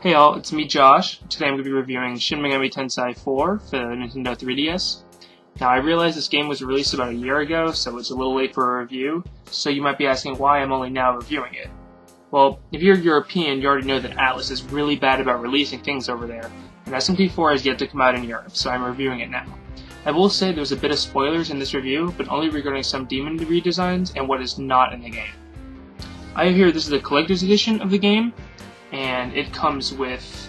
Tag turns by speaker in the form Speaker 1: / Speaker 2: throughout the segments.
Speaker 1: Hey all, it's me Josh. Today I'm going to be reviewing Shin Megami Tensei 4 for the Nintendo 3DS. Now I realize this game was released about a year ago, so it's a little late for a review, so you might be asking why I'm only now reviewing it. Well, if you're European, you already know that Atlas is really bad about releasing things over there, and SMT4 has yet to come out in Europe, so I'm reviewing it now. I will say there's a bit of spoilers in this review, but only regarding some demon redesigns and what is not in the game. I have here this is the collector's edition of the game, and it comes with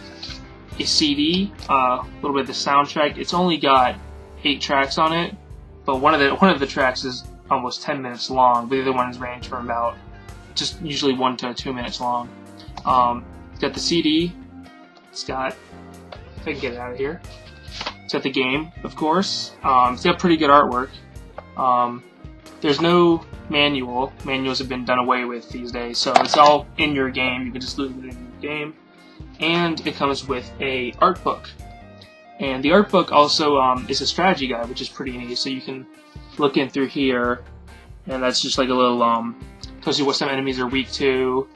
Speaker 1: a CD, a little bit of the soundtrack. It's only got 8 tracks on it, but one of the tracks is almost 10 minutes long. The other ones range from about just usually 1 to 2 minutes long. It's got the CD. It's got, if I can get it out of here. It's got the game, of course. It's got pretty good artwork. There's no manual. Manuals have been done away with these days, so it's all in your game. You can just loot it in your game. And it comes with a art book. And the art book also is a strategy guide, which is pretty neat. So you can look in through here, and that's just like a little tells you what some enemies are weak to,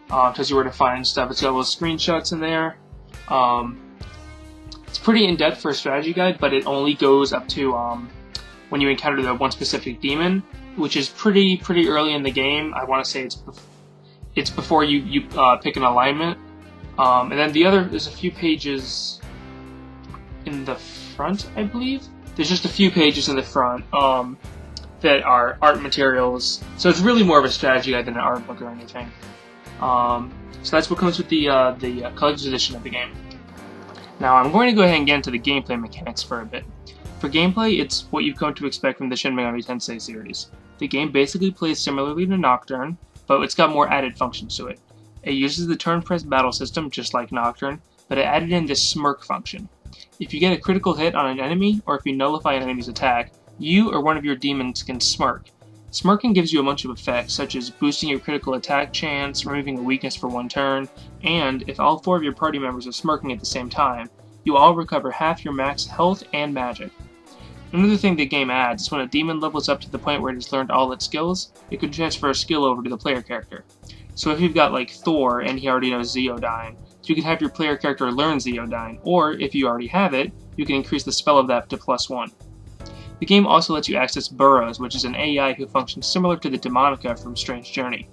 Speaker 1: tells you where to find stuff. It's got little screenshots in there. It's pretty in-depth for a strategy guide, but it only goes up to when you encounter the one specific demon, which is pretty early in the game. I want to say it's before you pick an alignment. And then there's a few pages in the front, I believe. There's just a few pages in the front that are art materials. So it's really more of a strategy guide than an art book or anything. So that's what comes with the collector's edition of the game. Now I'm going to go ahead and get into the gameplay mechanics for a bit. For gameplay, it's what you've come to expect from the Shin Megami Tensei series. The game basically plays similarly to Nocturne, but it's got more added functions to it. It uses the turn-press battle system just like Nocturne, but it added in this smirk function. If you get a critical hit on an enemy, or if you nullify an enemy's attack, you or one of your demons can smirk. Smirking gives you a bunch of effects, such as boosting your critical attack chance, removing a weakness for 1 turn, and if all 4 of your party members are smirking at the same time, you all recover half your max health and magic. Another thing the game adds is when a demon levels up to the point where it has learned all its skills, it can transfer a skill over to the player character. So if you've got like Thor and he already knows Zeodyne, you can have your player character learn Zeodyne, or if you already have it, you can increase the spell of that to +1. The game also lets you access Burrows, which is an AI who functions similar to the Demonica from Strange Journey.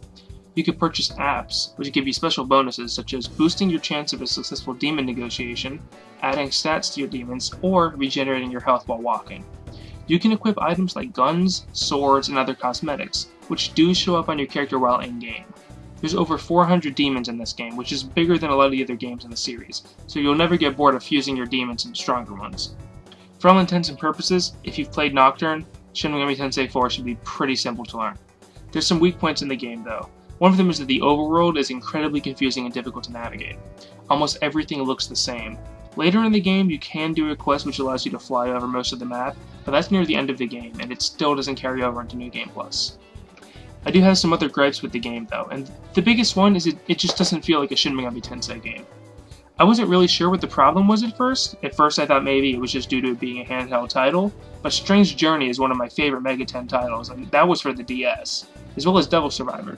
Speaker 1: You can purchase apps, which give you special bonuses such as boosting your chance of a successful demon negotiation, adding stats to your demons, or regenerating your health while walking. You can equip items like guns, swords, and other cosmetics, which do show up on your character while in-game. There's over 400 demons in this game, which is bigger than a lot of the other games in the series, so you'll never get bored of fusing your demons into stronger ones. For all intents and purposes, if you've played Nocturne, Shin Megami Tensei 4 should be pretty simple to learn. There's some weak points in the game though. One of them is that the overworld is incredibly confusing and difficult to navigate. Almost everything looks the same. Later in the game, you can do a quest which allows you to fly over most of the map, but that's near the end of the game, and it still doesn't carry over into New Game Plus. I do have some other gripes with the game though, and the biggest one is it just doesn't feel like a Shin Megami Tensei game. I wasn't really sure what the problem was at first. At first I thought maybe it was just due to it being a handheld title, but Strange Journey is one of my favorite Mega 10 titles, and that was for the DS, as well as Devil Survivor.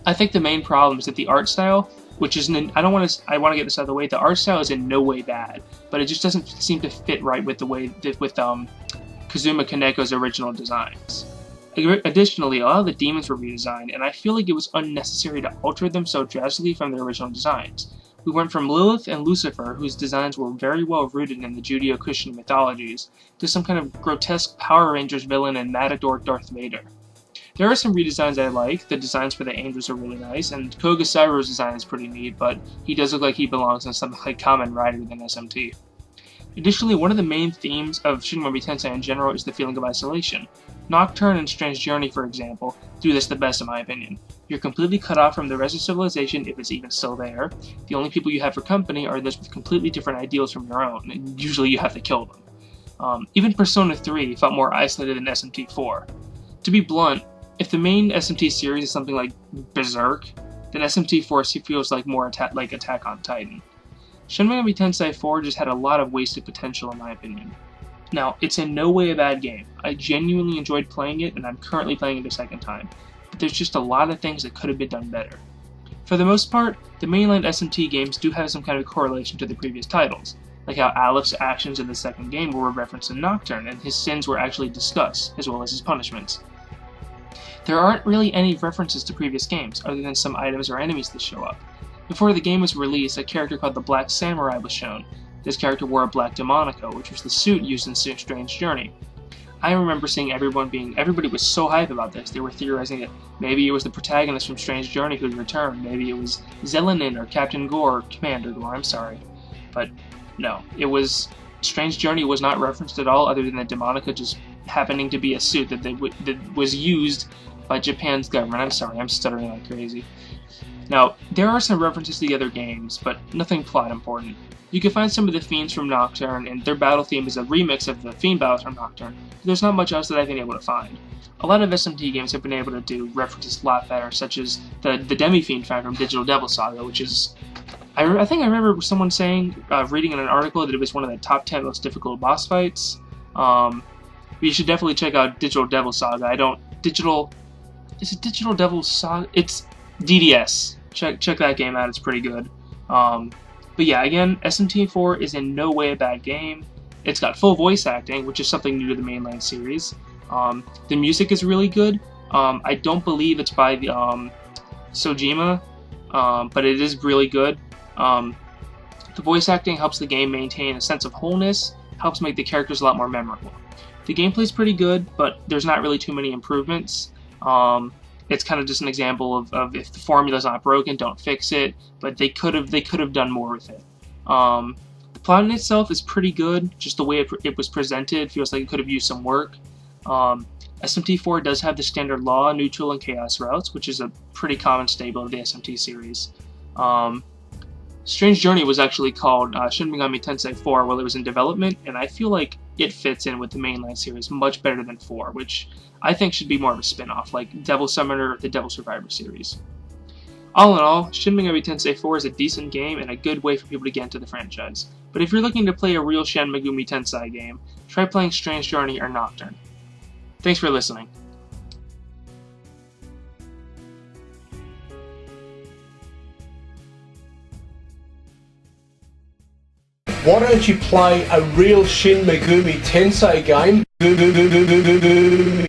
Speaker 1: I think the main problem is that the art style, which isn't, I want to get this out of the way, the art style is in no way bad, but it just doesn't seem to fit right with the way that with Kazuma Kaneko's original designs. Additionally, a lot of the demons were redesigned, and I feel like it was unnecessary to alter them so drastically from their original designs. We went from Lilith and Lucifer, whose designs were very well rooted in the Judeo-Christian mythologies, to some kind of grotesque Power Rangers villain and Matador Darth Vader. There are some redesigns I like. The designs for the angels are really nice, and Kogasairo's design is pretty neat, but he does look like he belongs in something like Kamen Rider than SMT. Additionally, one of the main themes of Shin Megami Tensei in general is the feeling of isolation. Nocturne and Strange Journey, for example, do this the best in my opinion. You're completely cut off from the rest of civilization, if it's even still there. The only people you have for company are those with completely different ideals from your own, and usually you have to kill them. Even Persona 3 felt more isolated than SMT4. To be blunt, if the main SMT series is something like Berserk, then SMT4 feels like more like Attack on Titan. Shin Megami Tensei 4 just had a lot of wasted potential in my opinion. Now, it's in no way a bad game. I genuinely enjoyed playing it, and I'm currently playing it a second time, but there's just a lot of things that could have been done better. For the most part, the mainline SMT games do have some kind of correlation to the previous titles, like how Alepht's actions in the second game were referenced in Nocturne, and his sins were actually discussed, as well as his punishments. There aren't really any references to previous games, other than some items or enemies that show up. Before the game was released, a character called the Black Samurai was shown. This character wore a black Demonico, which was the suit used in Strange Journey. I remember seeing everybody was so hyped about this. They were theorizing that maybe it was the protagonist from Strange Journey who'd returned. Maybe it was Zelenin or Captain Gore, Commander Gore, I'm sorry. But no, Strange Journey was not referenced at all, other than the Demonico just happening to be a suit that was used by Japan's government. I'm sorry, I'm stuttering like crazy. Now, there are some references to the other games, but nothing plot important. You can find some of the Fiends from Nocturne, and their battle theme is a remix of the Fiend battles from Nocturne, but there's not much else that I've been able to find. A lot of SMT games have been able to do references a lot better, such as the Demi-Fiend found from Digital Devil Saga, which is... I think I remember someone saying, reading in an article, that it was one of the top 10 most difficult boss fights. You should definitely check out Digital Devil Saga. Is it Digital Devil Saga? It's DDS. Check that game out, it's pretty good. But yeah, again, SMT4 is in no way a bad game. It's got full voice acting, which is something new to the mainline series. The music is really good. I don't believe it's by the Sojima, but it is really good. The voice acting helps the game maintain a sense of wholeness, helps make the characters a lot more memorable. The gameplay is pretty good, but there's not really too many improvements. It's kind of just an example of if the formula's not broken, don't fix it. But they could have done more with it. The plot in itself is pretty good. Just the way it was presented feels like it could have used some work. SMT4 does have the standard law, neutral, and chaos routes, which is a pretty common staple of the SMT series. Strange Journey was actually called Shin Megami Tensei 4 while it was in development, and I feel like it fits in with the mainline series much better than 4, which I think should be more of a spin-off, like Devil Summoner or the Devil Survivor series. All in all, Shin Megami Tensei 4 is a decent game and a good way for people to get into the franchise. But if you're looking to play a real Shin Megami Tensei game, try playing Strange Journey or Nocturne. Thanks for listening.
Speaker 2: Why don't you play a real Shin Megami Tensei game?